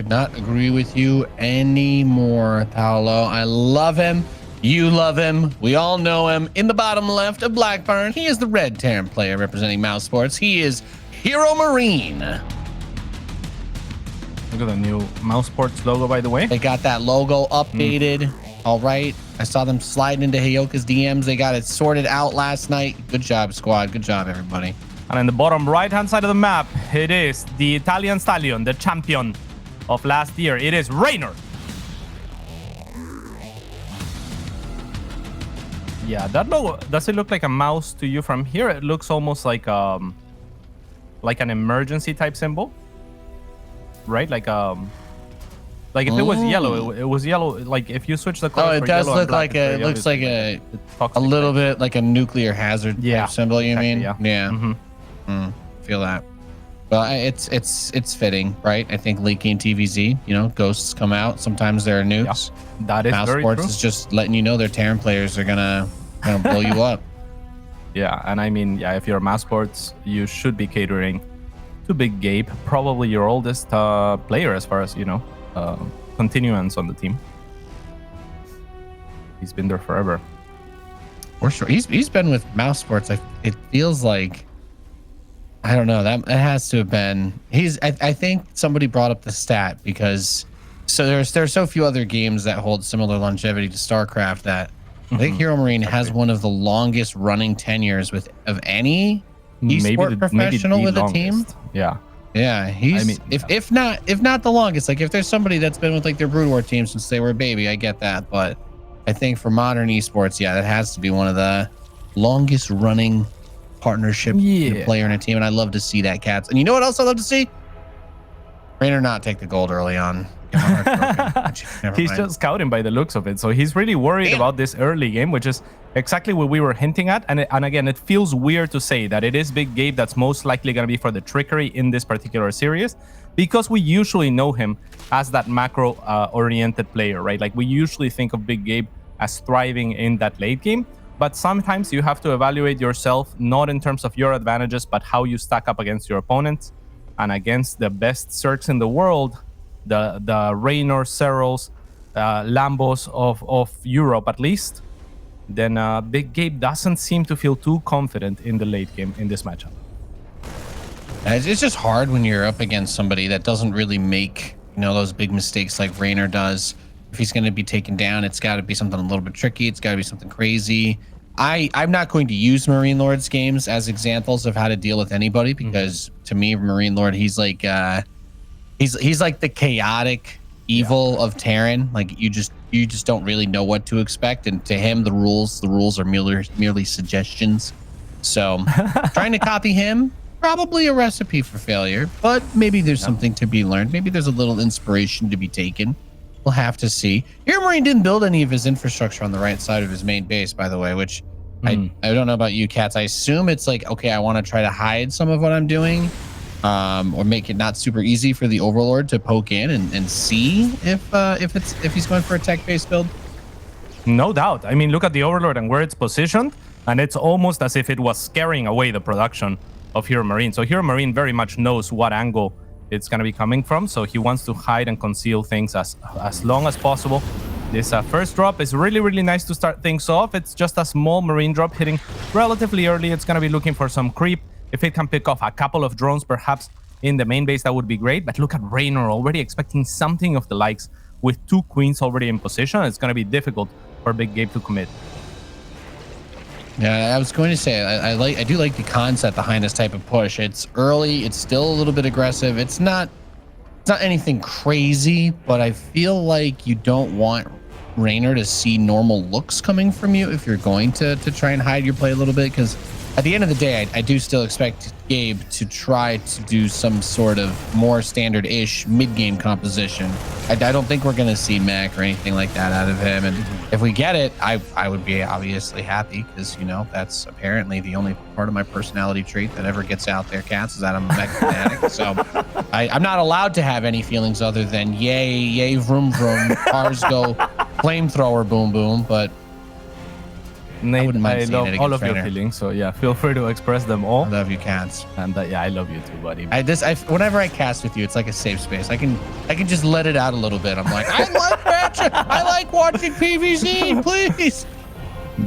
could not agree with you anymore, Paolo. I love him. You love him. We all know him. In the bottom left of Blackburn, he is the red Terran player representing Mouse Sports. He is HeRoMaRinE. Look at the new Mouse Sports logo, by the way. They got that logo updated. All right. I saw them slide into Hayoka's DMs. They got it sorted out last night. Good job, squad. Good job, everybody. And in the bottom right-hand side of the map, it is the Italian stallion, the champion of last year. It is Reynor. Yeah, that logo, does it look like a mouse to you from here? It looks almost like an emergency type symbol, right? Like if it was yellow, it was yellow. Like if you switch the color, it does look like it looks like a little bit like a nuclear hazard type symbol. You mean? Yeah. Feel that. Well, it's fitting, right? I think leaking TVZ, you know, ghosts come out. Sometimes there are nukes. Yeah, that is Mouse very Sports true. is just letting you know their Terran players are gonna blow you up. Yeah, and I mean, yeah, if you're Mouse Sports, you should be catering to Big Gabe, probably your oldest player as far as, you know, continuance on the team. He's been there forever. For sure. He's been with Mouse Sports. It feels like, I don't know, that it has to have been. I think somebody brought up the stat because there are so few other games that hold similar longevity to StarCraft that I think HeRoMaRinE has one of the longest running tenures of any esport professional with a team. Yeah. Yeah, he's if not the longest. Like if there's somebody that's been with like their Brood War team since they were a baby, I get that. But I think for modern esports, yeah, that has to be one of the longest running partnership player in a team, and I love to see that, Cats. And you know what else I love to see? Reynor not take the gold early on. He's just scouting by the looks of it, so he's really worried about this early game, which is exactly what we were hinting at. And again, it feels weird to say that it is Big Gabe that's most likely going to be for the trickery in this particular series, because we usually know him as that macro oriented player, right? Like we usually think of Big Gabe as thriving in that late game. But sometimes you have to evaluate yourself, not in terms of your advantages, but how you stack up against your opponents and against the best Zergs in the world, the Reynor, Serals, Lambos of Europe at least. Then Big Gabe doesn't seem to feel too confident in the late game in this matchup. It's just hard when you're up against somebody that doesn't really make, you know, those big mistakes like Reynor does. If he's going to be taken down, it's got to be something a little bit tricky. It's got to be something crazy. I'm not going to use Marine Lord's games as examples of how to deal with anybody, because to me, Marine Lord, he's like he's like the chaotic evil of Terran. Like you just don't really know what to expect, and to him, the rules are merely suggestions. So trying to copy him, probably a recipe for failure, but maybe there's something to be learned. Maybe there's a little inspiration to be taken. We'll have to see. HeRoMaRinE didn't build any of his infrastructure on the right side of his main base, by the way, which I don't know about you, Cats. I assume it's like, okay, I want to try to hide some of what I'm doing, or make it not super easy for the Overlord to poke in and see if he's going for a tech-based build. No doubt. I mean, look at the Overlord and where it's positioned, and it's almost as if it was scaring away the production of HeRoMaRinE. So HeRoMaRinE very much knows what angle it's going to be coming from, so he wants to hide and conceal things as long as possible. This first drop is really nice to start things off. It's just a small marine drop hitting relatively early. It's going to be looking for some creep. If it can pick off a couple of drones perhaps in the main base, that would be great. But look at Reynor already expecting something of the likes with 2 queens already in position. It's going to be difficult for Big Gabe to commit. Yeah, I was going to say I do like the concept behind this type of push. It's early, it's still a little bit aggressive. It's not anything crazy, but I feel like you don't want Reynor to see normal looks coming from you if you're going to try and hide your play a little bit, because at the end of the day, I do still expect Gabe to try to do some sort of more standard-ish mid-game composition. I don't think we're going to see mech or anything like that out of him. And if we get it, I would be obviously happy, because, you know, that's apparently the only part of my personality trait that ever gets out there, Cats, is that I'm a mech fanatic. So I'm not allowed to have any feelings other than yay, vroom, vroom, cars go, flamethrower, boom, boom. But Nate, I wouldn't mind I seeing love it all against of your Reynor. feelings, so yeah, feel free to express them all. I love you, cats. And yeah, I love you too, buddy. Whenever I cast with you, it's like a safe space. I can just let it out a little bit. I'm like, I like matching. I like watching PvZ. Please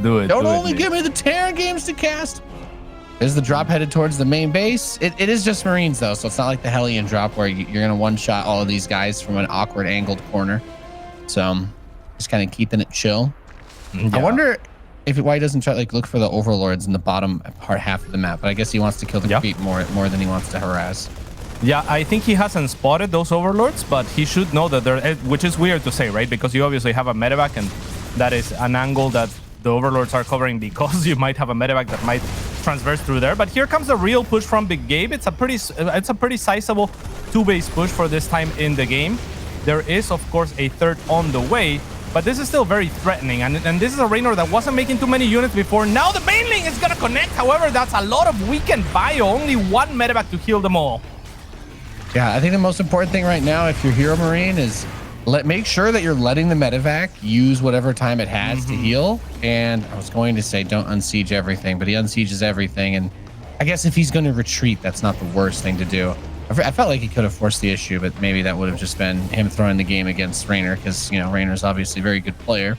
do it. Don't only give me the Terran games to cast. There's the drop headed towards the main base. It is just Marines though, so it's not like the Hellion drop where you're gonna one-shot all of these guys from an awkward angled corner. So just kind of keeping it chill. Yeah. I wonder why he doesn't try like look for the overlords in the bottom part half of the map, but I guess he wants to kill the creep more than he wants to harass. Yeah, I think he hasn't spotted those overlords, but he should know that they're, which is weird to say, right? Because you obviously have a medevac, and that is an angle that the overlords are covering because you might have a medevac that might transverse through there. But here comes the real push from Big Gabe. It's a pretty sizable 2-base push for this time in the game. There is, of course, a third on the way, but this is still very threatening. And this is a Reynor that wasn't making too many units before. Now the mainling is going to connect. However, that's a lot of weakened bio. Only one medevac to heal them all. Yeah, I think the most important thing right now, if you're HeRoMaRiNE, is make sure that you're letting the medevac use whatever time it has to heal. And I was going to say don't unsiege everything, but he unsieges everything. And I guess if he's going to retreat, that's not the worst thing to do. I felt like he could have forced the issue, but maybe that would have just been him throwing the game against Reynor, because you know Reynor's obviously a very good player.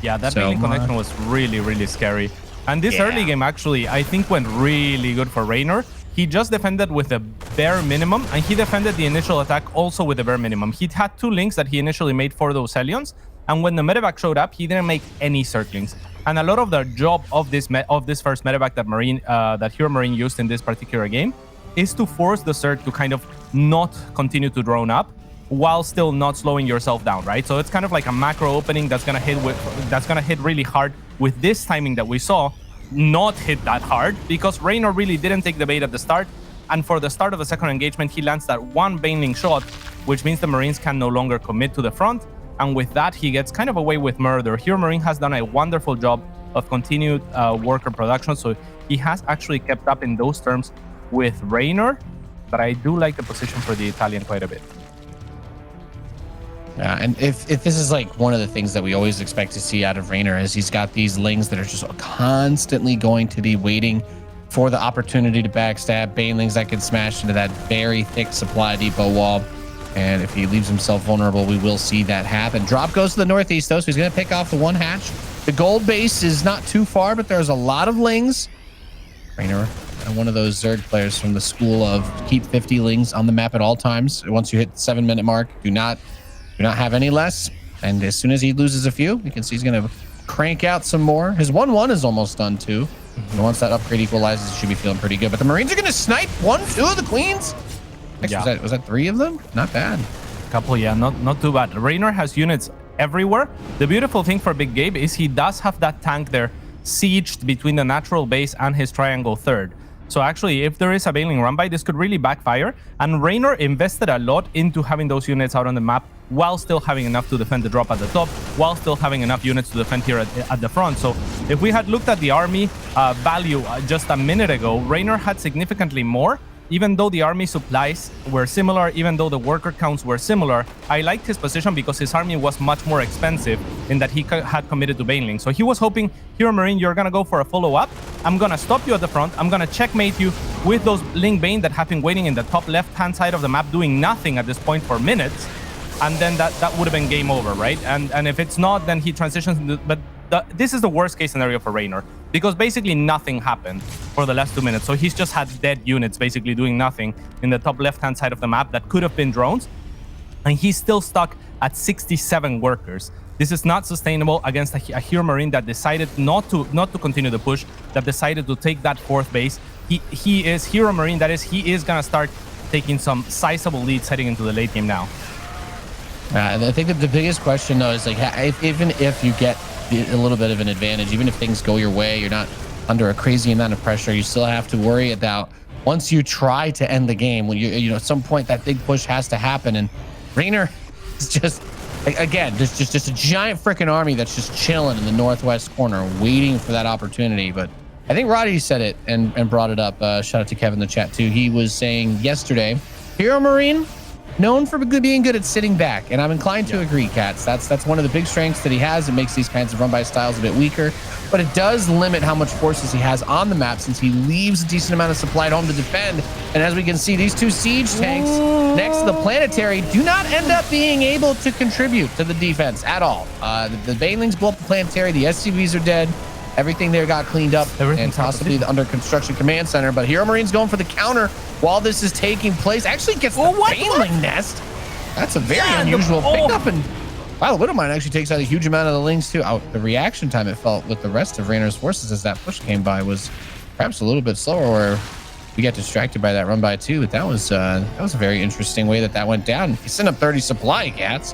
Yeah, that mainling connection was really, really scary. And this early game actually, I think, went really good for Reynor. He just defended with a bare minimum, and he defended the initial attack also with a bare minimum. He had 2 links that he initially made for those Hellions, and when the medevac showed up, he didn't make any circlings. And a lot of the job of this first medevac that HeRoMaRiNE used in this particular game is to force the Zerg to kind of not continue to drone up while still not slowing yourself down, right? So it's kind of like a macro opening that's gonna hit really hard with this timing that we saw. Not hit that hard because Reynor really didn't take the bait at the start, and for the start of the second engagement he lands that one baneling shot, which means the Marines can no longer commit to the front, and with that he gets kind of away with murder. HeRoMaRiNE has done a wonderful job of continued worker production, so he has actually kept up in those terms with Reynor, but I do like the position for the Italian quite a bit. Yeah, and if this is like one of the things that we always expect to see out of Reynor, is he's got these lings that are just constantly going to be waiting for the opportunity to backstab banelings that can smash into that very thick supply depot wall. And if he leaves himself vulnerable, we will see that happen. Drop goes to the northeast though, so he's going to pick off the one hatch. The gold base is not too far, but there's a lot of lings. Reynor, one of those Zerg players from the school of keep 50 lings on the map at all times. Once you hit the 7-minute mark, do not have any less. And as soon as he loses a few, you can see he's going to crank out some more. His 1-1 is almost done too. And once that upgrade equalizes, he should be feeling pretty good. But the Marines are going to snipe 1, 2 of the queens. Yeah. Was that 3 of them? Not bad. Couple, yeah, not too bad. Reynor has units everywhere. The beautiful thing for Big Gabe is he does have that tank there sieged between the natural base and his triangle third. So actually, if there is a baneling run by, this could really backfire. And Reynor invested a lot into having those units out on the map while still having enough to defend the drop at the top, while still having enough units to defend here at the front. So if we had looked at the army value just a minute ago, Reynor had significantly more. Even though the army supplies were similar, even though the worker counts were similar, I liked his position because his army was much more expensive in that he had committed to baneling. So he was hoping, HeRoMaRiNE, you're going to go for a follow-up. I'm going to stop you at the front. I'm going to checkmate you with those Ling Bane that have been waiting in the top left-hand side of the map, doing nothing at this point for minutes. And then that would have been game over, right? And if it's not, then he transitions into... But this is the worst-case scenario for Reynor, because basically nothing happened for the last 2 minutes. So he's just had dead units basically doing nothing in the top left-hand side of the map that could have been drones. And he's still stuck at 67 workers. This is not sustainable against a HeRoMaRiNE that decided not to continue the push, that decided to take that 4th base. He is HeRoMaRiNE, that is, he is going to start taking some sizable leads heading into the late game now. I think that the biggest question, though, is like, even if you get a little bit of an advantage, even if things go your way, you're not under a crazy amount of pressure, you still have to worry about once you try to end the game, when you know at some point that big push has to happen. And Reynor is just, again, there's just a giant freaking army that's just chilling in the northwest corner waiting for that opportunity. But I think Roddy said it and brought it up. Shout out to Kevin in the chat too. He was saying yesterday, HeRoMaRiNE known for being good at sitting back, and I'm inclined to agree, Cats. That's one of the big strengths that he has. It makes these kinds of run-by styles a bit weaker, but it does limit how much forces he has on the map since he leaves a decent amount of supply at home to defend. And as we can see, these two siege tanks next to the planetary do not end up being able to contribute to the defense at all. The banelings blow up the planetary, the SCVs are dead. Everything there got cleaned up, and possibly the under construction command center. But HeRoMaRiNE's going for the counter while this is taking place. Actually gets the baneling nest. That's a very unusual pickup. And wow, Widowmine actually takes out a huge amount of the lings too. The reaction time it felt with the rest of Reynor's forces as that push came by was perhaps a little bit slower, where we get distracted by that run by too. But that was a very interesting way that went down. He sent up 30 supply, Cats.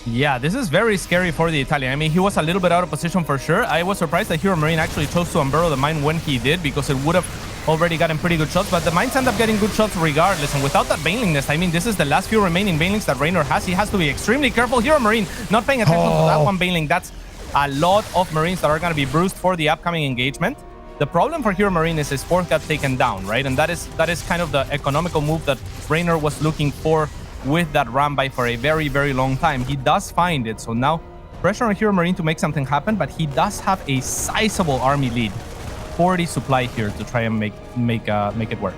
Yeah, this is very scary for the Italian. I mean, he was a little bit out of position for sure. I was surprised that HeRoMaRiNE actually chose to unburrow the mine when he did, because it would have already gotten pretty good shots, but the mines end up getting good shots regardless. And without that baneling nest, I mean, this is the last few remaining banelings that Reynor has. He has to be extremely careful. HeRoMaRiNE not paying attention to that one baneling. That's a lot of Marines that are going to be bruised for the upcoming engagement. The problem for HeRoMaRiNE is his fourth got taken down, right? And that is kind of the economical move that Reynor was looking for with that run-by for a very, very long time. He does find it, so now pressure on HeRoMaRiNE to make something happen, but he does have a sizable army lead. 40 supply here to try and make it work.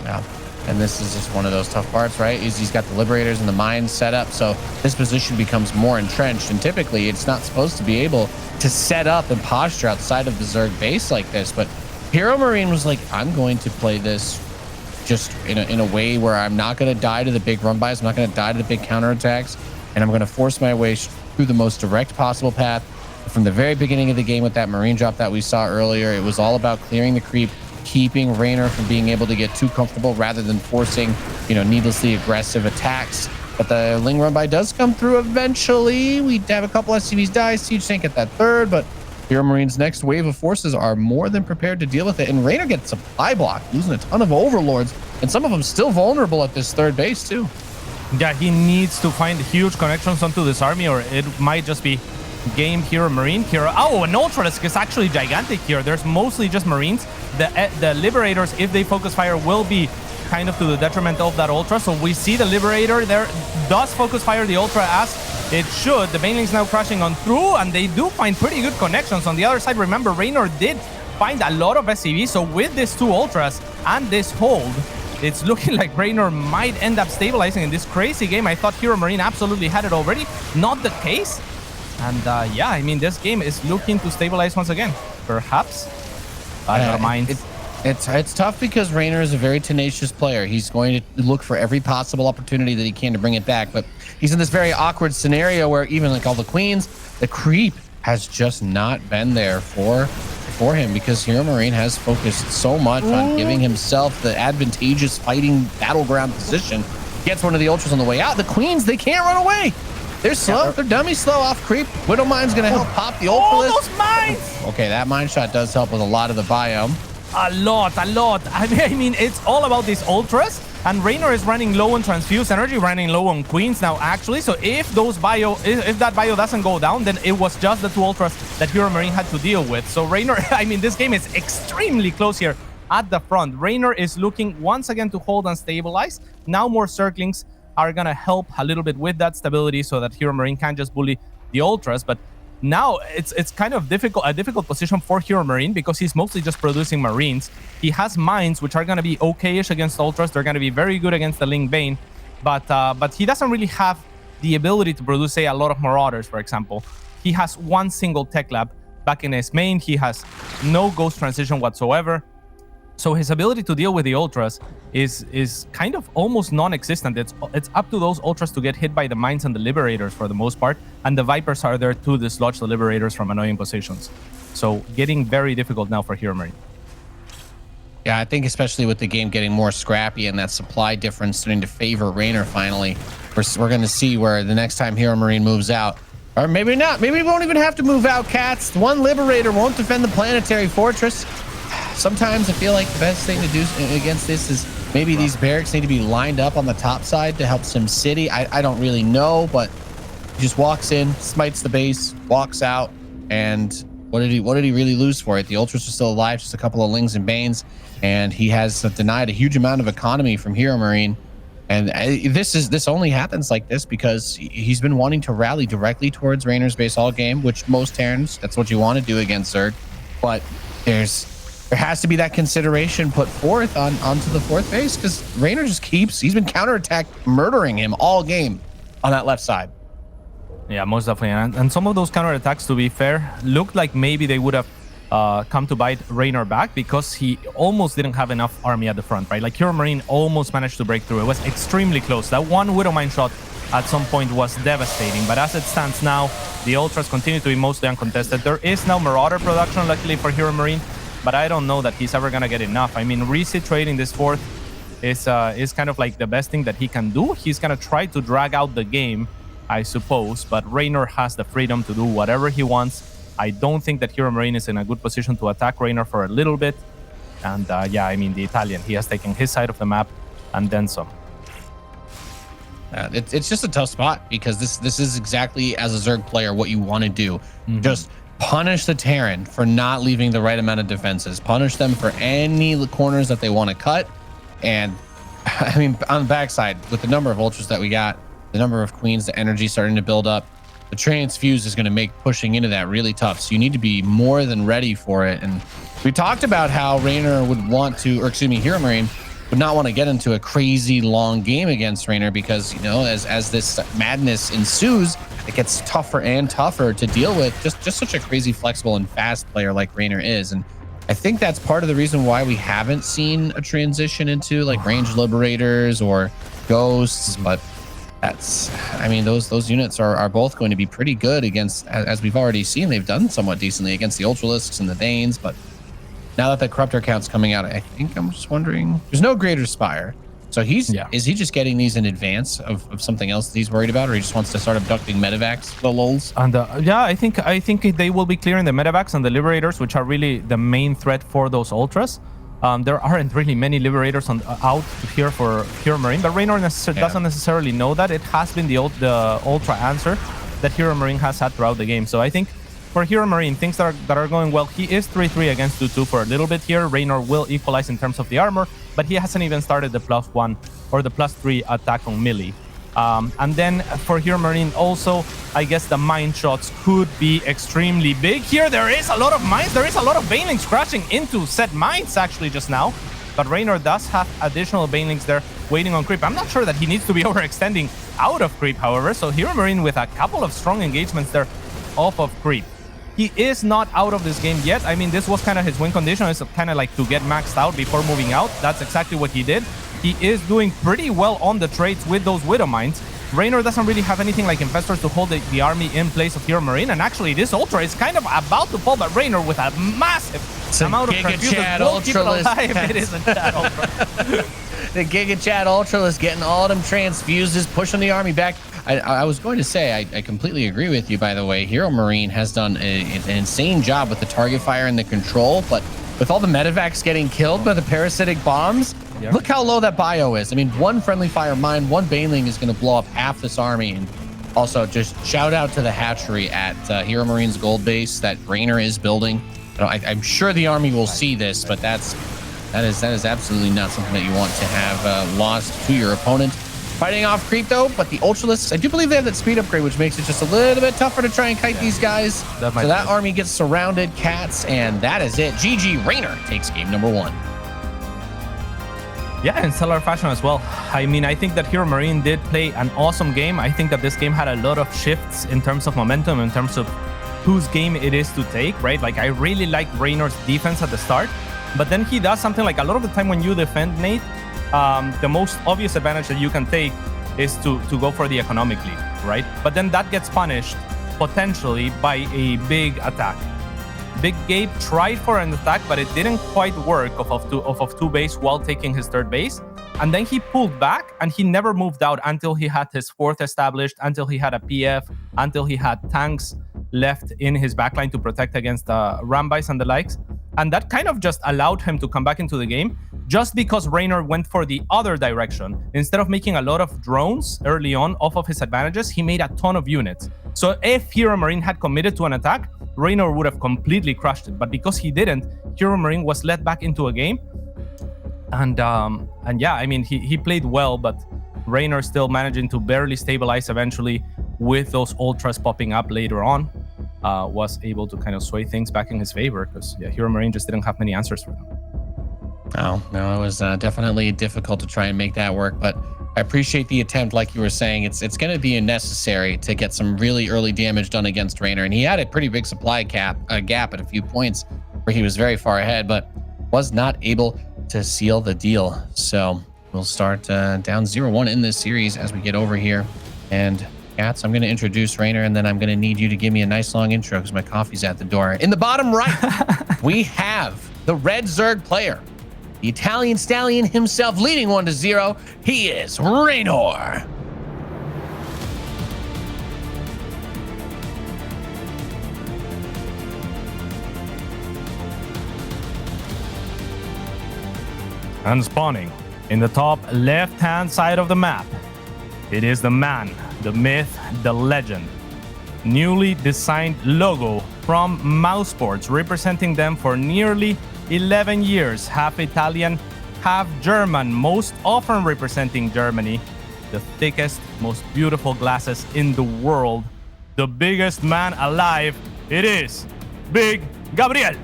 Yeah, and this is just one of those tough parts, right? He's got the Liberators and the mines set up, so this position becomes more entrenched, and typically it's not supposed to be able to set up and posture outside of the Zerg base like this, but HeRoMaRiNE was like, I'm going to play this just in a way where I'm not going to die to the big run-bys, I'm not going to die to the big counterattacks, and I'm going to force my way through the most direct possible path. From the very beginning of the game with that Marine drop that we saw earlier, it was all about clearing the creep, keeping Reynor from being able to get too comfortable rather than forcing, needlessly aggressive attacks. But the Ling run-by does come through eventually. We have a couple SCVs die, Siege Tank at that third, but HeRoMaRiNE's next wave of forces are more than prepared to deal with it. And Reynor gets supply block, losing a ton of overlords, and some of them still vulnerable at this third base too. Yeah, he needs to find huge connections onto this army, or it might just be game HeRoMaRiNE. Oh, an Ultralisk is actually gigantic here. There's mostly just Marines. The Liberators, if they focus fire, will be kind of to the detriment of that Ultra. So we see the Liberator there does focus fire the Ultra as it should. The Banelings now crashing on through, and they do find pretty good connections. On the other side, remember, Reynor did find a lot of SCV. So with these two Ultras and this hold, it's looking like Reynor might end up stabilizing in this crazy game. I thought HeRoMaRiNE absolutely had it already. Not the case. And yeah, I mean, this game is looking to stabilize once again. Perhaps. I don't mind. It's tough because Reynor is a very tenacious player. He's going to look for every possible opportunity that he can to bring it back. But he's in this very awkward scenario where even like all the queens, the creep has just not been there for him, because HeRoMaRiNE has focused so much on giving himself the advantageous fighting battleground position. Gets one of the Ultras on the way out. The queens, they can't run away. They're slow. They're dummy slow off creep. Widowmine's going to help pop the Ultralisk. Oh, those mines! Okay, that mine shot does help with a lot of the biome. A lot. I mean, it's all about these Ultras, and Reynor is running low on transfuse energy, running low on queens now, actually. So if that bio doesn't go down, then it was just the two Ultras that HeRoMaRiNE had to deal with. So Reynor, I mean, this game is extremely close here at the front. Reynor is looking once again to hold and stabilize. Now more circlings are going to help a little bit with that stability so that HeRoMaRiNE can't just bully the Ultras. But now it's kind of a difficult position for HeRoMaRiNE because he's mostly just producing Marines. He has mines, which are going to be okay-ish against Ultras. They're going to be very good against the Ling Bane. But he doesn't really have the ability to produce, say, a lot of Marauders, for example. He has one single Tech Lab back in his main. He has no Ghost Transition whatsoever. So his ability to deal with the Ultras is kind of almost non-existent. It's up to those Ultras to get hit by the Mines and the Liberators for the most part, and the Vipers are there to dislodge the Liberators from annoying positions. So getting very difficult now for HeRoMaRiNE. Yeah, I think especially with the game getting more scrappy and that supply difference starting to favor Reynor finally, we're going to see where the next time HeRoMaRiNE moves out, or maybe not, maybe we won't even have to move out, Cats. One Liberator won't defend the Planetary Fortress. Sometimes I feel like the best thing to do against this is maybe these barracks need to be lined up on the top side to help SimCity. I don't really know, but he just walks in, smites the base, walks out, and What did he really lose for it? The Ultras are still alive, just a couple of Lings and Banes, and he has denied a huge amount of economy from HeRoMaRinE. And this only happens like this because he's been wanting to rally directly towards Reynor's base all game, which most Terrans, that's what you want to do against Zerg. But there has to be that consideration put forth onto the 4th base, because Reynor just he's been counterattack murdering him all game on that left side. Yeah, most definitely. And some of those counterattacks, to be fair, looked like maybe they would have come to bite Reynor back, because he almost didn't have enough army at the front, right? Like HeRoMaRinE almost managed to break through. It was extremely close. That one Widowmine shot at some point was devastating, but as it stands now, the Ultras continue to be mostly uncontested. There is now Marauder production, luckily for HeRoMaRinE, but I don't know that he's ever gonna get enough. I mean, resituating this 4th is kind of like the best thing that he can do. He's gonna try to drag out the game, I suppose, but Reynor has the freedom to do whatever he wants. I don't think that HeRoMaRinE is in a good position to attack Reynor for a little bit. And yeah, I mean, the Italian, he has taken his side of the map and then some. It's just a tough spot, because this is exactly, as a Zerg player, what you want to do. Just punish the Terran for not leaving the right amount of defenses. Punish them for any corners that they want to cut. And I mean, on the backside, with the number of Ultras that we got, the number of Queens, the energy starting to build up, the transfuse is going to make pushing into that really tough. So you need to be more than ready for it. And we talked about how Reynor would want to, or excuse me, HeRoMaRinE would not want to get into a crazy long game against Reynor, because, you know, as this madness ensues, it gets tougher and tougher to deal with. Just such a crazy, flexible and fast player like Reynor is. And I think that's part of the reason why we haven't seen a transition into like Range Liberators or Ghosts, but I mean, those units are both going to be pretty good against, as we've already seen, they've done somewhat decently against the Ultralisks and the Danes. But now that the Corruptor count's coming out, I think I'm just wondering, there's no Greater Spire. So is he just getting these in advance of something else that he's worried about, or he just wants to start abducting medevacs for the lulz? And yeah, I think they will be clearing the medevacs and the Liberators, which are really the main threat for those Ultras. There aren't really many Liberators out here for HeRoMaRinE, but Reynor doesn't necessarily know that. It has been the Ultra answer that HeRoMaRinE has had throughout the game. So I think for HeRoMaRinE, things that are going well, he is 3-3 against 2-2 for a little bit here. Reynor will equalize in terms of the armor, but he hasn't even started the +1 or the +3 attack on melee. And then for HeRoMaRinE also, I guess the mine shots could be extremely big here. There is a lot of mines. There is a lot of Banelings crashing into said mines actually just now. But Reynor does have additional Banelings there waiting on creep. I'm not sure that he needs to be overextending out of creep, however. So HeRoMaRinE with a couple of strong engagements there off of creep. He is not out of this game yet. I mean, this was kind of his win condition. It's kind of like to get maxed out before moving out. That's exactly what he did. He is doing pretty well on the trades with those Widow Mines. Reynor doesn't really have anything like Infestors to hold the army in place of HeRoMaRinE, and actually this Ultra is kind of about to fall, but Reynor with a massive amount of transfuses will keep it alive. It is a Chad Ultra. The Giga Chad Ultralist getting all them transfuses, pushing the army back. I was going to say, I completely agree with you, by the way. HeRoMaRinE has done an insane job with the target fire and the control, but with all the medevacs getting killed by the parasitic bombs, look how low that bio is. I mean, one friendly fire mine, one Baneling is going to blow up half this army. And also, just shout out to the hatchery at HeRoMaRinE's gold base that Reynor is building. I'm sure the army will see this, but that is absolutely not something that you want to have lost to your opponent. Fighting off creep though, but the Ultralisks, I do believe they have that speed upgrade, which makes it just a little bit tougher to try and kite these guys. So that army gets surrounded, cats, and that is it. GG, Reynor takes game number 1. Yeah, in stellar fashion as well. I mean, I think that HeRoMaRinE did play an awesome game. I think that this game had a lot of shifts in terms of momentum, in terms of whose game it is to take, right? Like, I really liked Reynor's defense at the start, but then he does something like a lot of the time when you defend, Nate, the most obvious advantage that you can take is to go for the economic lead, right? But then that gets punished potentially by a big attack. Big Gabe tried for an attack, but it didn't quite work off of two base while taking his third base. And then he pulled back and he never moved out until he had his fourth established, until he had a PF, until he had tanks left in his backline to protect against Rambites and the likes. And that kind of just allowed him to come back into the game just because Reynor went for the other direction. Instead of making a lot of drones early on off of his advantages, he made a ton of units. So if HeRoMaRinE had committed to an attack, Reynor would have completely crushed it. But because he didn't, HeRoMaRinE was led back into a game. And yeah, I mean, he played well, but Reynor still managing to barely stabilize eventually with those ultras popping up later on. Was able to kind of sway things back in his favor because yeah, HeRoMaRinE just didn't have many answers for them. Oh, no, it was definitely difficult to try and make that work, but I appreciate the attempt. Like you were saying, it's going to be necessary to get some really early damage done against Reynor, and he had a pretty big supply gap at a few points where he was very far ahead, but was not able to seal the deal. So we'll start down 0-1 in this series as we get over here. And Cats, I'm going to introduce Reynor, and then I'm going to need you to give me a nice long intro because my coffee's at the door. In the bottom right, we have the red Zerg player, the Italian stallion himself, leading 1-0. He is Reynor. And spawning in the top left-hand side of the map, it is the man, the myth, the legend. Newly designed logo from Mousesports, representing them for nearly 11 years, half Italian, half German, most often representing Germany. The thickest, most beautiful glasses in the world. The biggest man alive. It is Big Gabriel.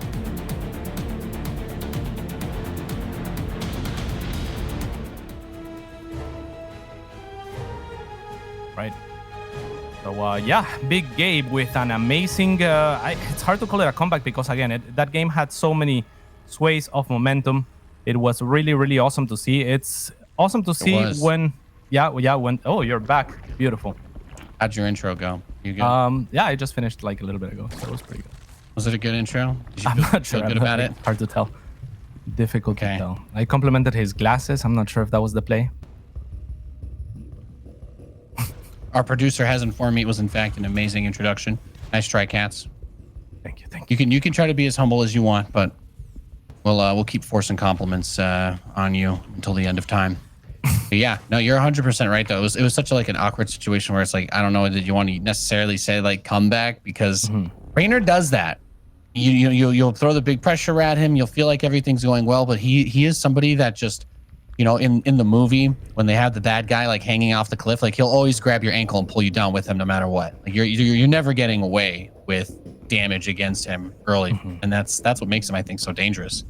Right. So yeah, Big Gabe with an amazing. It's hard to call it a comeback because again, that game had so many sways of momentum. It was really, really awesome to see. It's awesome to see when, when. Oh, you're back. Beautiful. How'd your intro go? You good? Yeah, I just finished like a little bit ago, so it was pretty good. Was it a good intro? Did you I'm not sure. Feel good about it? Hard to tell. Difficult to tell. I complimented his glasses. I'm not sure if that was the play. Our producer has informed me it was in fact an amazing introduction. Nice try, Cats. Thank you. You can try to be as humble as you want, but we'll keep forcing compliments on you until the end of time. But yeah, no, you're 100% right though. It was such an awkward situation where it's like, I don't know, did you want to necessarily say like comeback, because Reynor does that. You'll throw the big pressure at him. You'll feel like everything's going well, but he is somebody that just, you know, in the movie when they have the bad guy like hanging off the cliff, like he'll always grab your ankle and pull you down with him no matter what. Like you're never getting away with damage against him early, and that's what makes him, I think, so dangerous.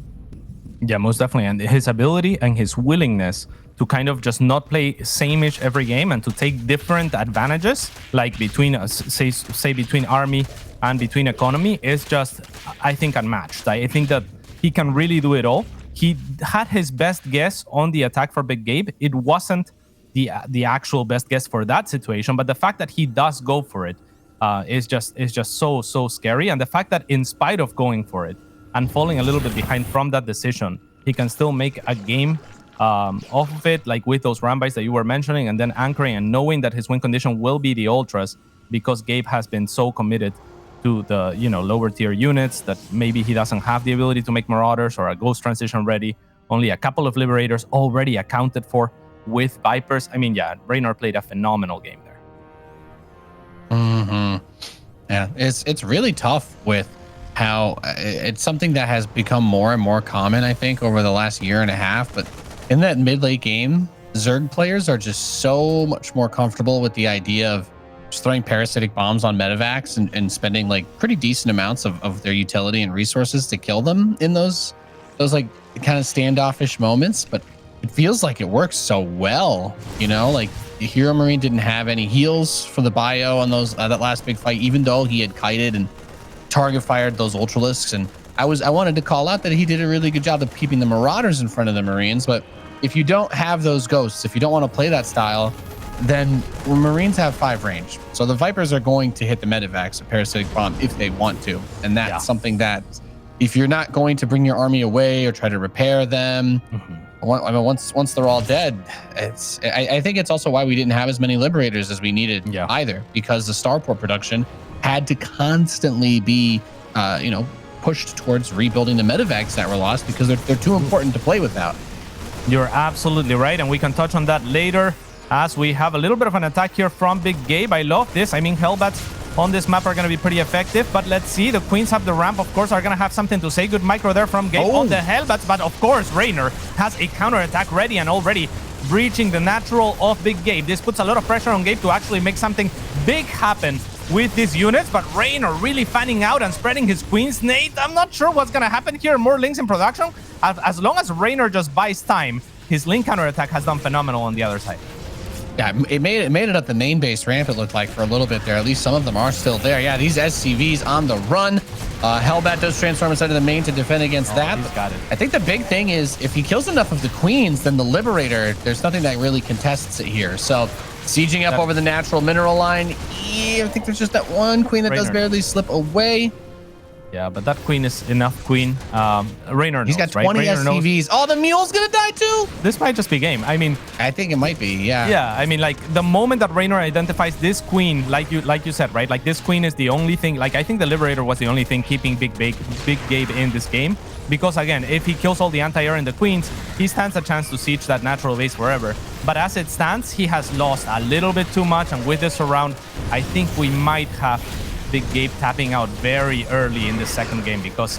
Yeah, most definitely. And his ability and his willingness to kind of just not play same-ish every game and to take different advantages, like between say between army and between economy, is just, I think, unmatched. I think that he can really do it all. He had his best guess on the attack for Big Gabe. It wasn't the actual best guess for that situation, but the fact that he does go for it is just so scary. And the fact that in spite of going for it and falling a little bit behind from that decision, he can still make a game off of it, like with those rambites that you were mentioning, and then anchoring and knowing that his win condition will be the ultras because Gabe has been so committed to the lower tier units that maybe he doesn't have the ability to make Marauders or a Ghost transition ready. Only a couple of Liberators already accounted for with Vipers. I mean, yeah, Reynor played a phenomenal game there. Yeah, it's really tough with how it's something that has become more and more common, I think, over the last year and a half. But in that mid-late game, Zerg players are just so much more comfortable with the idea of just throwing parasitic bombs on medevacs and spending like pretty decent amounts of their utility and resources to kill them in those like kind of standoffish moments. But it feels like it works so well, like HeRoMaRinE didn't have any heals for the bio on those that last big fight, even though he had kited and target fired those Ultralisks. And I wanted to call out that he did a really good job of keeping the Marauders in front of the Marines. But if you don't have those ghosts, if you don't want to play that style, then Marines have 5 range. So the Vipers are going to hit the medevacs, a parasitic bomb, if they want to. And that's something that if you're not going to bring your army away or try to repair them, I mean, once they're all dead, I think it's also why we didn't have as many Liberators as we needed either, because the Starport production had to constantly be, pushed towards rebuilding the medevacs that were lost because they're too important to play without. You're absolutely right, and we can touch on that later as we have a little bit of an attack here from Big Gabe. I love this. I mean, Hellbats on this map are going to be pretty effective. But let's see. The Queens have the ramp, of course, are going to have something to say. Good micro there from Gabe on the Hellbats. But of course, Reynor has a counterattack ready and already breaching the natural of Big Gabe. This puts a lot of pressure on Gabe to actually make something big happen with these units, but Reynor really fanning out and spreading his Queens. Nate, I'm not sure what's going to happen here. More links in production. As long as Reynor just buys time, his link counterattack has done phenomenal on the other side. Yeah, it made it up the main base ramp, it looked like, for a little bit there. At least some of them are still there. Yeah, these SCVs on the run. Hellbat does transform inside of the main to defend against that. He's got it. I think the big thing is if he kills enough of the Queens, then the Liberator, there's nothing that really contests it here. So sieging up over the natural mineral line. Yeah, I think there's just that one Queen that does barely slip away. Yeah, but that Queen is enough Queen. Reynor knows, he's got 20 SCVs. Oh, the mule's gonna die too. This might just be game. I mean, I think it might be. Yeah. Yeah. I mean, like the moment that Reynor identifies this Queen, like you said, right? Like this Queen is the only thing. Like I think the Liberator was the only thing keeping Big Gabe in this game. Because again, if he kills all the anti-air and the Queens, he stands a chance to siege that natural base forever. But as it stands, he has lost a little bit too much. And with this surround, I think we might have Big Gabe tapping out very early in the second game because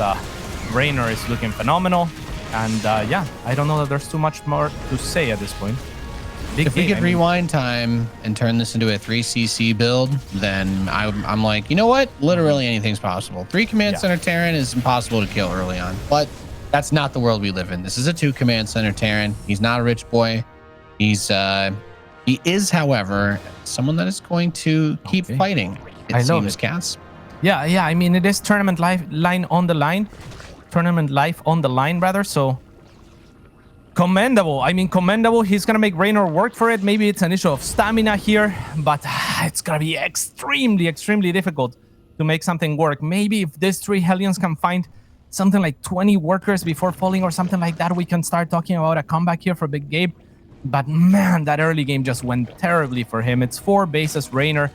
Reynor is looking phenomenal. And yeah, I don't know that there's too much more to say at this point. If we could rewind time and turn this into a 3cc build, then I'm like, you know what? Literally anything's possible. 3 command center Terran is impossible to kill early on, but that's not the world we live in. This is a 2 command center Terran. He's not a rich boy. He is, however, someone that is going to keep fighting. It seems, Cats. Yeah. I mean, it is tournament life on the line. Tournament life on the line, rather. So commendable. I mean, commendable. He's gonna make Reynor work for it. Maybe it's an issue of stamina here, but it's gonna be extremely difficult to make something work. Maybe if these 3 Hellions can find something like 20 workers before falling or something like that, we can start talking about a comeback here for Big Gabe. But man, that early game just went terribly for him. It's 4 bases, Reynor.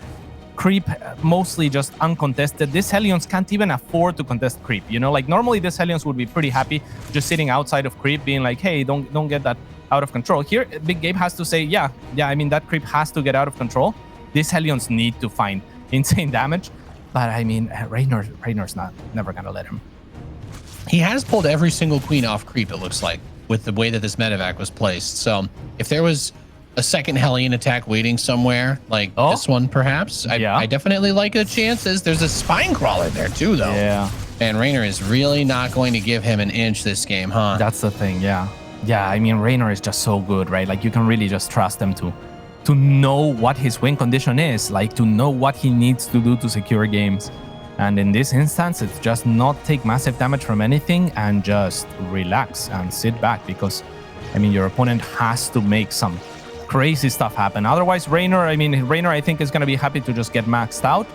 Creep mostly just uncontested. These Hellions can't even afford to contest creep, you know, like normally these Hellions would be pretty happy just sitting outside of creep being like, hey, don't get that out of control. Here Big Gabe has to say, yeah, I mean that creep has to get out of control. These Hellions need to find insane damage, but I mean Reynor's never gonna let him. He has pulled every single Queen off creep, it looks like, with the way that this medevac was placed. So if there was a second Hellion attack waiting somewhere, like this one, perhaps. I definitely like the chances. There's a spine crawler there too, though. Yeah. And Reynor is really not going to give him an inch this game, huh? That's the thing, yeah. Yeah, I mean, Reynor is just so good, right? Like, you can really just trust him to know what his win condition is, like, to know what he needs to do to secure games. And in this instance, it's just not take massive damage from anything and just relax and sit back because, I mean, your opponent has to make some crazy stuff happen. Otherwise, Reynor, I think is going to be happy to just get maxed out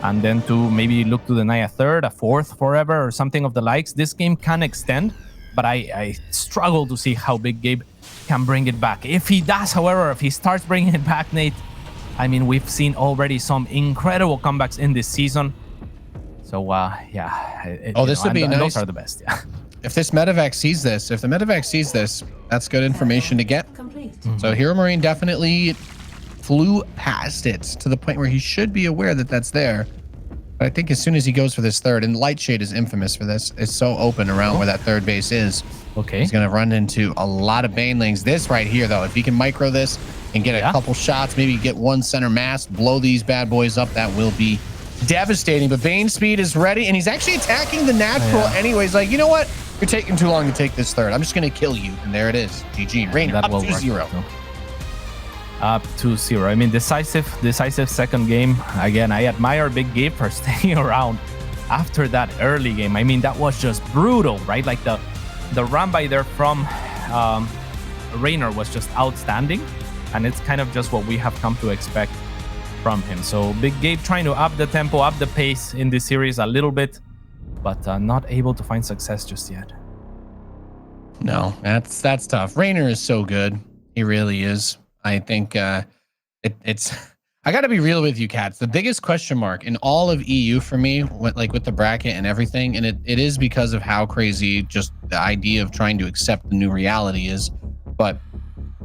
and then to maybe look to deny a 3rd, a 4th forever or something of the likes. This game can extend, but I struggle to see how Big Gabe can bring it back. If he does, however, if he starts bringing it back, Nate, I mean, we've seen already some incredible comebacks in this season. So, yeah. This would be nice. Those are the best, yeah. If this medevac sees this, that's good information to get. So HeRoMaRinE definitely flew past it to the point where he should be aware that that's there. But I think as soon as he goes for this 3rd, and Lightshade is infamous for this, it's so open around where that 3rd base is. Okay. He's going to run into a lot of Banelings. This right here, though, if he can micro this and get a couple shots, maybe get one center mass, blow these bad boys up, that will be devastating. But Bane speed is ready, and he's actually attacking the natural anyways. Like, you know what? You're taking too long to take this 3rd. I'm just going to kill you. And there it is. GG. Reynor up 2-0. Up 2-0. I mean, decisive second game. Again, I admire Big Gabe for staying around after that early game. I mean, that was just brutal, right? Like the run by there from Reynor was just outstanding. And it's kind of just what we have come to expect from him. So Big Gabe trying to up the tempo, up the pace in this series a little bit, but not able to find success just yet. No, that's tough. Reynor is so good. He really is. I think it's I got to be real with you, Cats. The biggest question mark in all of EU for me, with the bracket and everything, and it is because of how crazy just the idea of trying to accept the new reality is. But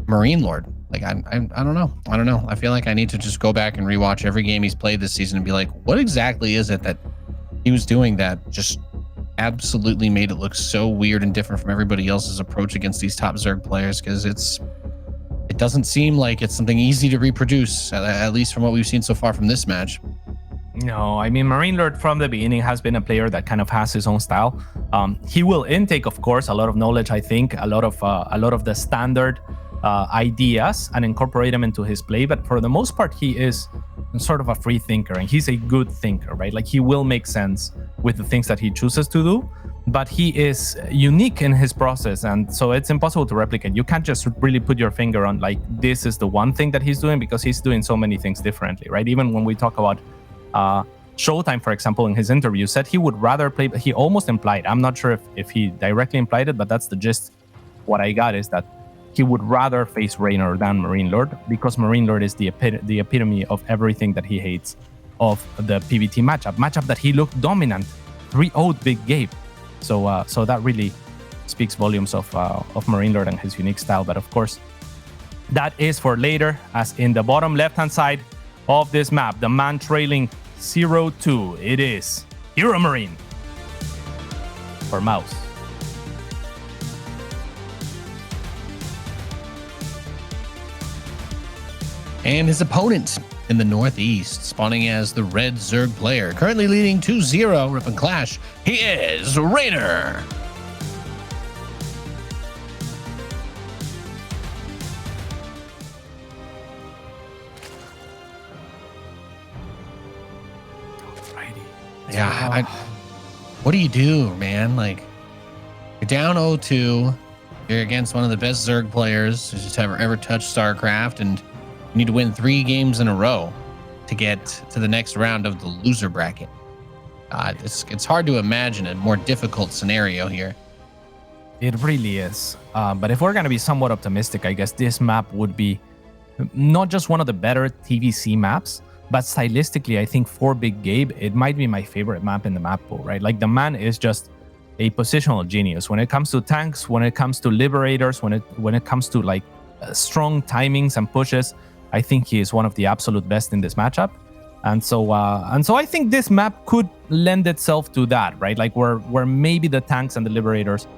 Marine Lord, Like I don't know. I don't know. I feel like I need to just go back and rewatch every game he's played this season and be like, what exactly is it that he was doing that just absolutely made it look so weird and different from everybody else's approach against these top Zerg players? Because it doesn't seem like it's something easy to reproduce, at least from what we've seen so far from this match. No, I mean, Marine Lord from the beginning has been a player that kind of has his own style. He will intake, of course, a lot of knowledge, I think, a lot of the standard ideas and incorporate them into his play. But for the most part, he is sort of a free thinker, and he's a good thinker, right? Like, he will make sense with the things that he chooses to do, but he is unique in his process, and so it's impossible to replicate. You can't just really put your finger on, like, this is the one thing that he's doing, because he's doing so many things differently, right? Even when we talk about Showtime, for example, in his interview, said he would rather play, he almost implied, I'm not sure if he directly implied it, but that's the gist. What I got is that he would rather face Reynor than Marine Lord, because Marine Lord is the epitome of everything that he hates of the PvT matchup that he looked dominant, 3-0'd big Gabe. So that really speaks volumes of Marine Lord and his unique style. But of course, that is for later, as in the bottom left-hand side of this map, the man trailing 0-2, it is HeRoMaRinE for Mouse. And his opponent in the Northeast, spawning as the red Zerg player, currently leading 2-0, Rip and Clash, he is Reynor. Yeah, what do you do, man? Like, you're down 0-2, you're against one of the best Zerg players who's just ever touched StarCraft, and you need to win 3 games in a row to get to the next round of the loser bracket. It's hard to imagine a more difficult scenario here. It really is. But if we're going to be somewhat optimistic, I guess this map would be not just one of the better TVC maps, but stylistically, I think for Big Gabe, it might be my favorite map in the map pool, right? Like, the man is just a positional genius when it comes to tanks, when it comes to liberators, when it comes to like strong timings and pushes. I think he is one of the absolute best in this matchup. And so I think this map could lend itself to that, right? Like, where maybe the tanks and the liberators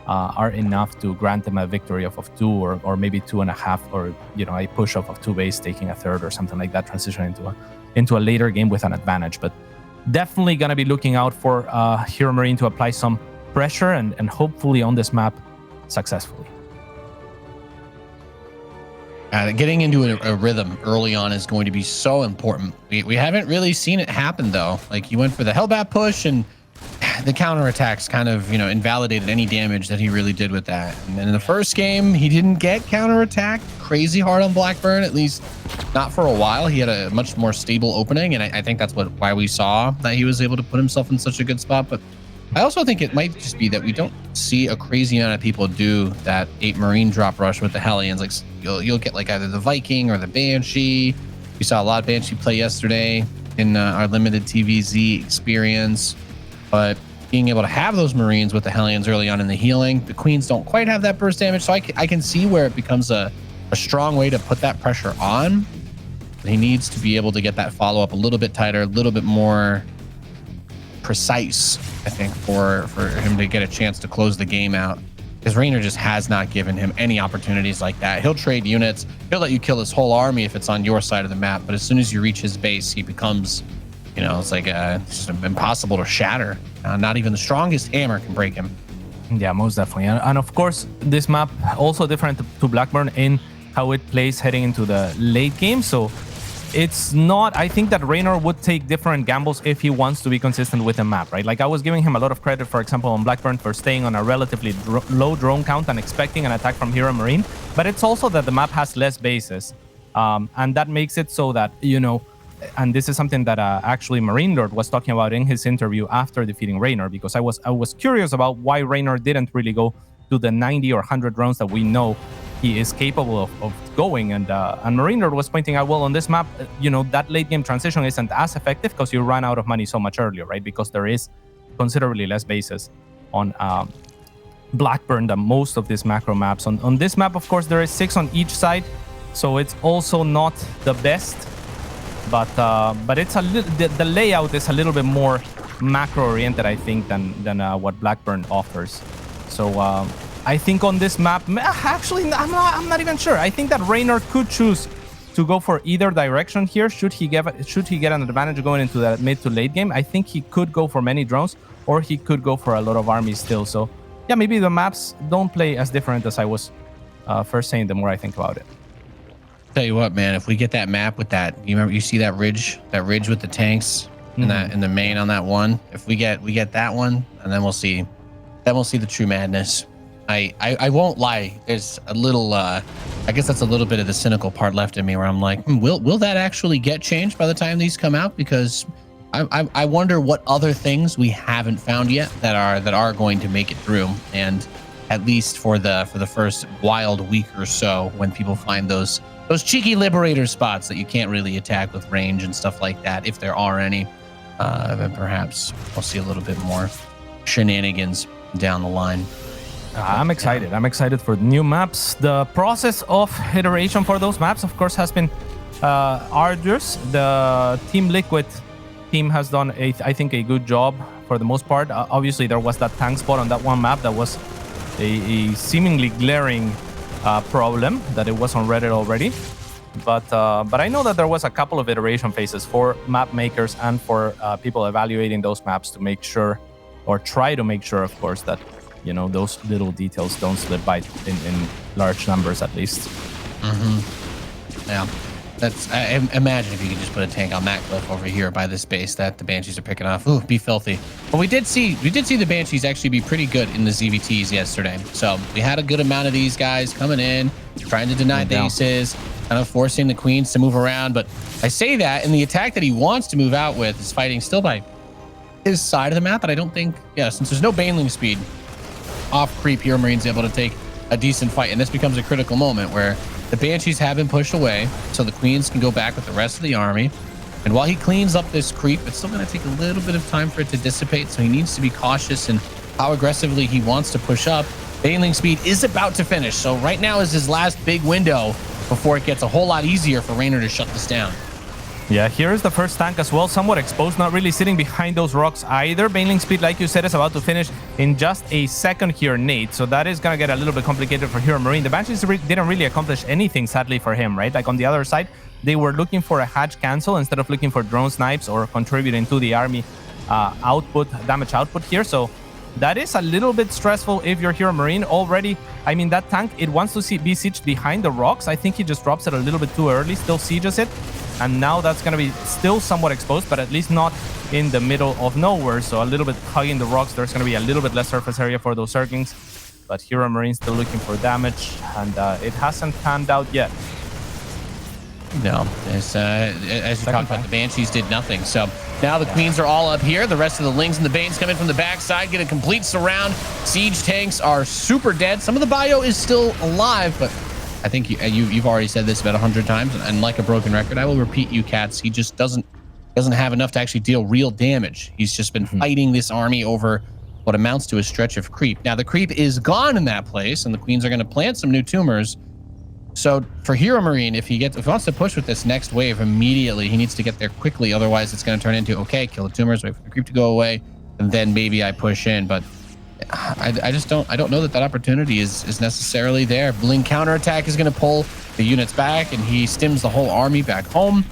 are enough to grant them a victory of 2 or maybe 2.5, or, you know, a push of 2 base, taking a third or something like that, transition into a later game with an advantage. But definitely gonna be looking out for HeRoMaRinE to apply some pressure and hopefully on this map successfully. Getting into a rhythm early on is going to be so important. We haven't really seen it happen, though. Like, he went for the Hellbat push, and the counterattacks kind of, you know, invalidated any damage that he really did with that. And then in the first game, he didn't get counterattacked crazy hard on Blackburn, at least not for a while. He had a much more stable opening, and I think that's why we saw that he was able to put himself in such a good spot. But I also think it might just be that we don't see a crazy amount of people do that 8 Marine drop rush with the Hellions. Like, you'll get like either the Viking or the Banshee. We saw a lot of Banshee play yesterday in our limited TVZ experience, but being able to have those Marines with the Hellions early on in the healing, the Queens don't quite have that burst damage. So I can see where it becomes a strong way to put that pressure on. But he needs to be able to get that follow up a little bit tighter, a little bit more precise, I think, for him to get a chance to close the game out, because Reynor just has not given him any opportunities like that. He'll trade units, he'll let you kill his whole army if it's on your side of the map, but as soon as you reach his base, he becomes, you know, it's like it's impossible to shatter. Not even the strongest hammer can break him. Yeah, most definitely. And of course, this map also different to Blackburn in how it plays heading into the late game. So it's not, I think that Reynor would take different gambles if he wants to be consistent with the map, right? Like, I was giving him a lot of credit, for example, on Blackburn for staying on a relatively low drone count and expecting an attack from HeRoMaRinE. But it's also that the map has less bases. And that makes it so that, you know, and this is something that actually Marine Lord was talking about in his interview after defeating Reynor, because I was curious about why Reynor didn't really go to the 90 or 100 drones that we know he is capable of going. And Marine Lord was pointing out, well, on this map, you know, that late game transition isn't as effective because you run out of money so much earlier, right? Because there is considerably less bases on Blackburn than most of these macro maps. On this map, of course, there is 6 on each side. so it's also not the best. But it's a little, the layout is a little bit more macro oriented, I think, than what Blackburn offers. So I think on this map, actually, I'm not even sure. I think that Reynor could choose to go for either direction here. Should he get an advantage going into that mid to late game? I think he could go for many drones, or he could go for a lot of armies still. So yeah, maybe the maps don't play as different as I was first saying. The more I think about it. Tell you what, man, if we get that map with that, you see that ridge with the tanks in the main on that one. If we get that one, and then we'll see the true madness. I won't lie. There's a little, I guess that's a little bit of the cynical part left in me, where I'm like, will that actually get changed by the time these come out? Because I wonder what other things we haven't found yet that are going to make it through, and at least for the first wild week or so, when people find those cheeky liberator spots that you can't really attack with range and stuff like that, if there are any, then perhaps we'll see a little bit more shenanigans down the line. I'm excited. I'm excited for new maps. The process of iteration for those maps, of course, has been arduous. The Team Liquid team has done, I think, a good job for the most part. Obviously, there was that tank spot on that one map that was a seemingly glaring problem, that it was on Reddit already. But I know that there was a couple of iteration phases for map makers and for people evaluating those maps to make sure, or try to make sure, of course, that those little details don't slip by in large numbers, at least. Yeah, that's. Imagine if you could just put a tank on that cliff over here by this base that the Banshees are picking off. Ooh, be filthy. But we did see the Banshees actually be pretty good in the ZVTs yesterday. So we had a good amount of these guys coming in, trying to deny bases, kind of forcing the Queens to move around. But I say that, and the attack that he wants to move out with is fighting still by his side of the map. But I don't think, since there's no Baneling speed off creep, HeRoMaRiNE's able to take a decent fight, and this becomes a critical moment where the Banshees have been pushed away, so the Queens can go back with the rest of the army. And while he cleans up this creep, it's still going to take a little bit of time for it to dissipate, so he needs to be cautious in how aggressively he wants to push up. Baneling speed is about to finish, so right now is his last big window before it gets a whole lot easier for Reynor to shut this down. Yeah, here is the first tank as well, somewhat exposed, not really sitting behind those rocks either. Baneling speed, like you said, is about to finish in just a second here, Nate. So that is going to get a little bit complicated for HeRoMaRiNE. The Banshees didn't really accomplish anything, sadly, for him, right? Like on the other side, they were looking for a hatch cancel instead of looking for drone snipes or contributing to the army damage output here. So that is a little bit stressful if you're HeRoMaRiNE already. I mean, that tank, it wants to be sieged behind the rocks. I think he just drops it a little bit too early, still sieges it. And now that's going to be still somewhat exposed, but at least not in the middle of nowhere. So a little bit hugging the rocks. There's going to be a little bit less surface area for those Zerglings. But HeRoMaRiNE still looking for damage, and it hasn't panned out yet. No, as you talked about, the Banshees did nothing. So now the Queens are all up here. The rest of the Lings and the Banes come in from the backside, get a complete surround. Siege tanks are super dead. Some of the bio is still alive, but I think you've already said this about 100 times, and like a broken record, I will repeat you, cats. He just doesn't have enough to actually deal real damage. He's just been fighting this army over what amounts to a stretch of creep. Now the creep is gone in that place, and the Queens are going to plant some new tumors. So for HeRoMaRiNE, if he wants to push with this next wave immediately, he needs to get there quickly. Otherwise, it's going to turn into, okay, kill the tumors, wait for the creep to go away, and then maybe I push in. But I don't know that opportunity is necessarily there. Bling counterattack is going to pull the units back, and he stims the whole army back home,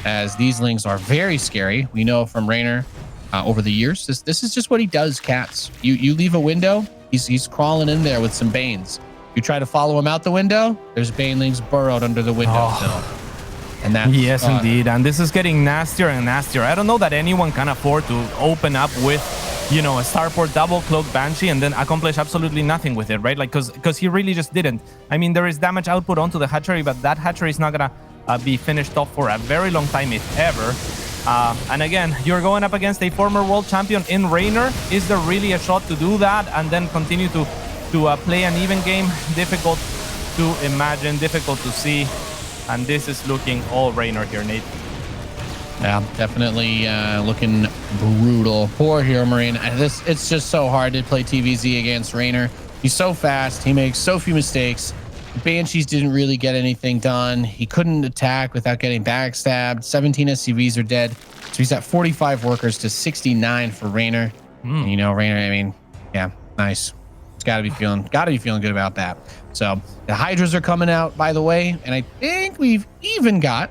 as these Lings are very scary. We know from Reynor over the years, this is just what he does, cats. You leave a window, he's crawling in there with some Banes. You try to follow him out the window, there's Banelings burrowed under the window still. And that's yes, indeed. And this is getting nastier and nastier. I don't know that anyone can afford to open up with, a Starport double cloak Banshee and then accomplish absolutely nothing with it, right? Like, because he really just didn't. I mean, there is damage output onto the hatchery, but that hatchery is not gonna be finished off for a very long time, if ever. And again, you're going up against a former world champion in Reynor. Is there really a shot to do that and then continue to play an even game? Difficult to imagine, difficult to see. And this is looking all Reynor here, Nate. Yeah, definitely looking brutal. Poor HeRoMaRiNE. It's just so hard to play TVZ against Reynor. He's so fast. He makes so few mistakes. Banshees didn't really get anything done. He couldn't attack without getting backstabbed. 17 SCVs are dead. So he's at 45 workers to 69 for Reynor. And you know, Reynor, I mean, yeah, nice. It's gotta be feeling good about that. So the Hydras are coming out, by the way, and I think we've even got,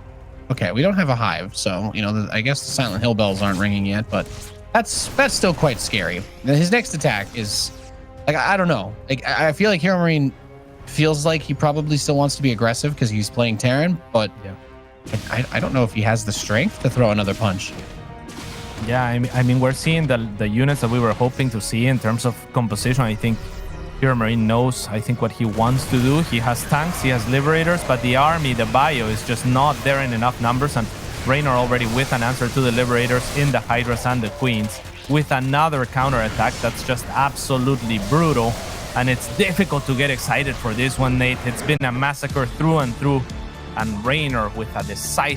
okay, we don't have a hive, so you know, I guess the Silent Hill bells aren't ringing yet, but that's still quite scary. Then his next attack is like, I don't know, like I feel like HeRoMaRinE feels like he probably still wants to be aggressive because he's playing Terran, but yeah, I don't know if he has the strength to throw another punch. Yeah, I mean, we're seeing the units that we were hoping to see in terms of composition. I think HeRoMaRinE knows, I think, what he wants to do. He has tanks, he has liberators, but the army, the bio, is just not there in enough numbers. And Reynor already with an answer to the liberators in the Hydras and the Queens, with another counterattack that's just absolutely brutal. And it's difficult to get excited for this one, Nate. It's been a massacre through and through. And Reynor with a decisive